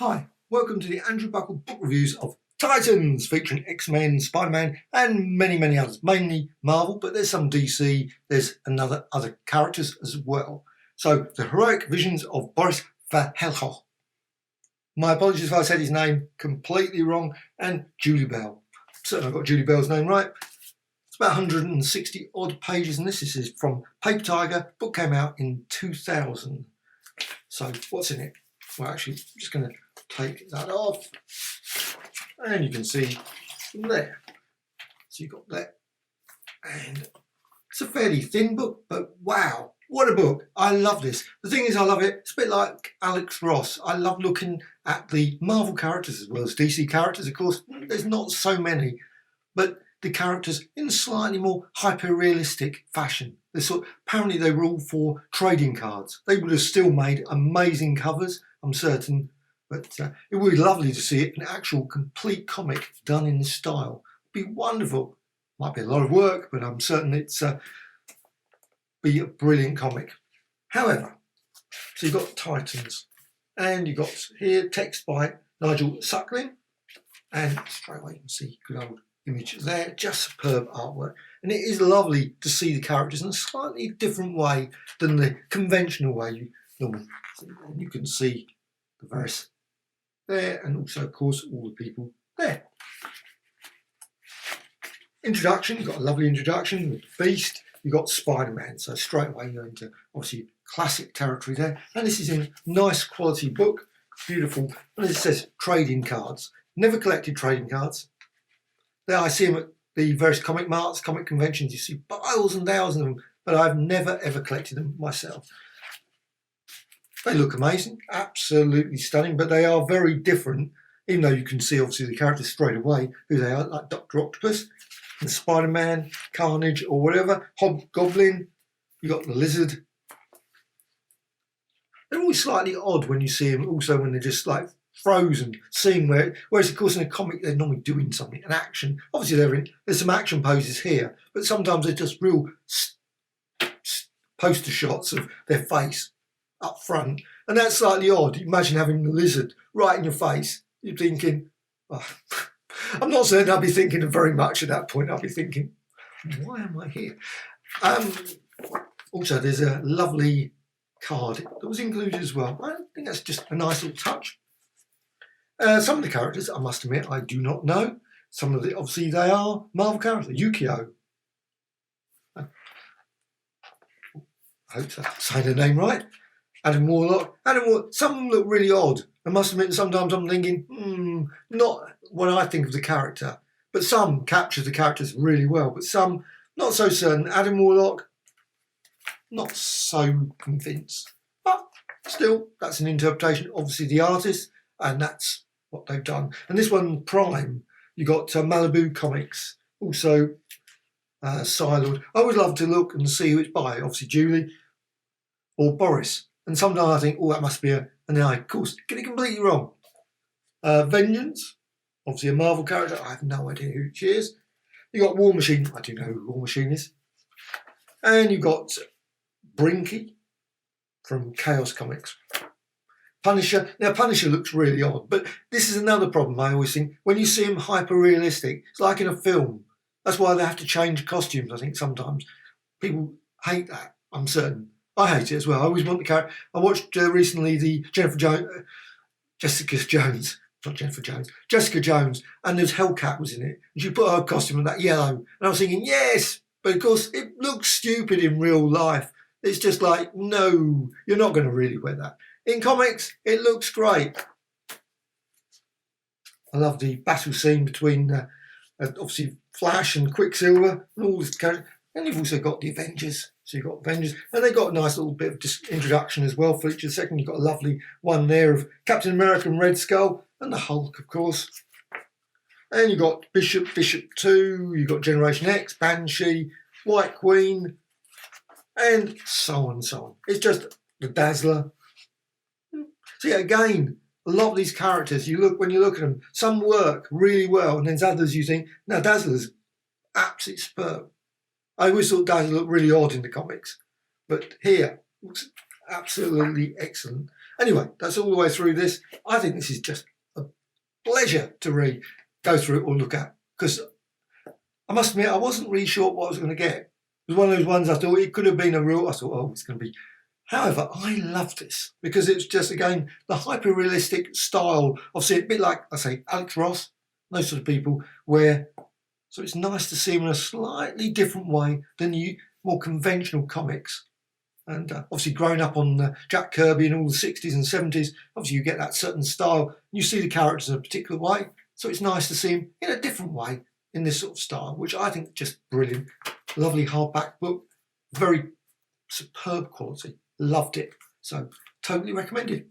Hi, welcome to the Andrew Buckle book reviews of Titans, featuring X-Men, Spider-Man and many others, mainly Marvel, but there's some DC, there's other characters as well. So, the heroic visions of Boris Vallejo. My apologies if I said his name completely wrong, and Julie Bell. Certainly I got Julie Bell's name right. It's about 160 odd pages, and this is from Paper Tiger. Book came out in 2000. So, what's in it? Well, actually, I'm just going to take that off, and you can see from there. So you've got that, and it's a fairly thin book, but wow, what a book. I love this. The thing is, I love it. It's a bit like Alex Ross. I love looking at the Marvel characters as well as DC characters. Of course, there's not so many, but the characters in a slightly more hyper-realistic fashion. Apparently they were all for trading cards. They would have still made amazing covers, I'm certain, but it would be lovely to see it, an actual complete comic done in this style. It'd be wonderful. Might be a lot of work, but I'm certain it's be a brilliant comic. However, so you've got Titans, and you've got here text by Nigel Suckling, and straight away you can see good old image there, just superb artwork. And it is lovely to see the characters in a slightly different way than the conventional way you normally see. And you can see the various there, and also of course all the people there. Introduction, you've got a lovely introduction with Beast, you've got Spider-Man, so straight away you're into obviously classic territory there. And this is in a nice quality book, beautiful, and as it says, trading cards. Never collected trading cards. There I see them at the various comic marts, comic conventions, you see piles and thousands of them, but I've never ever collected them myself. They look amazing, absolutely stunning, but they are very different, even though you can see obviously the characters straight away who they are, like Dr. Octopus and Spider-Man, Carnage or whatever, Hobgoblin, you got the Lizard. They're always slightly odd when you see them, also when they're just like frozen, seeing whereas of course in a comic they're normally doing something, an action. Obviously there's some action poses here, but sometimes they're just real poster shots of their face up front, and that's slightly odd. Imagine having the Lizard right in your face. You're thinking, oh, I'm not saying I'll be thinking of very much at that point. I'll be thinking, why am I here? Also, there's a lovely card that was included as well. I think that's just a nice little touch. Some of the characters, I must admit, I do not know. Some of the, obviously, they are Marvel characters. Yukio. I hope I signed her name right. Adam Warlock. Some of them look really odd. I must admit, sometimes I'm thinking, not what I think of the character. But some capture the characters really well. But some, not so certain. Adam Warlock, not so convinced. But still, that's an interpretation. Obviously, the artist, and that's what they've done. And this one, Prime, you got Malibu Comics, also Psylord. I would love to look and see who it's by. Obviously, Julie or Boris. And sometimes I think, oh, that must be and then I, of course, get it completely wrong. Vengeance, obviously a Marvel character. I have no idea who she is. You got War Machine. I do know who War Machine is. And you got Brinky from Chaos Comics. Punisher. Now, Punisher looks really odd, but this is another problem I always think. When you see him hyper-realistic, it's like in a film. That's why they have to change costumes, I think, sometimes. People hate that, I'm certain. I hate it as well. I always want the character. I watched recently the Jessica Jones, and there's Hellcat was in it. And she put her costume in that yellow. And I was thinking, yes, but of course it looks stupid in real life. It's just like, no, you're not going to really wear that. In comics, it looks great. I love the battle scene between, obviously, Flash and Quicksilver and all this character. And you've also got the Avengers. So you've got Avengers. And they've got a nice little bit of introduction as well for each of the second. You've got a lovely one there of Captain America and Red Skull and the Hulk, of course. And you've got Bishop 2. You've got Generation X, Banshee, White Queen, and so on and so on. It's just the Dazzler. So yeah, again, a lot of these characters, when you look at them, some work really well, and there's others you think, now Dazzler's absolutely superb. I always thought Dazzler looked really odd in the comics, but here looks absolutely excellent. Anyway, that's all the way through this. I think this is just a pleasure to read, go through or look at, because I must admit I wasn't really sure what I was going to get. It was one of those ones I thought it could have been a real, I thought, oh, it's going to be. However, I love this because it's just, again, the hyper-realistic style of, see, a bit like, I say, Alex Ross, those sort of people, where, so it's nice to see them in a slightly different way than you more conventional comics. And obviously growing up on Jack Kirby in all the 60s and 70s, obviously you get that certain style. You see the characters in a particular way. So it's nice to see them in a different way in this sort of style, which I think is just brilliant. Lovely hardback book, very superb quality. Loved it. So totally recommended.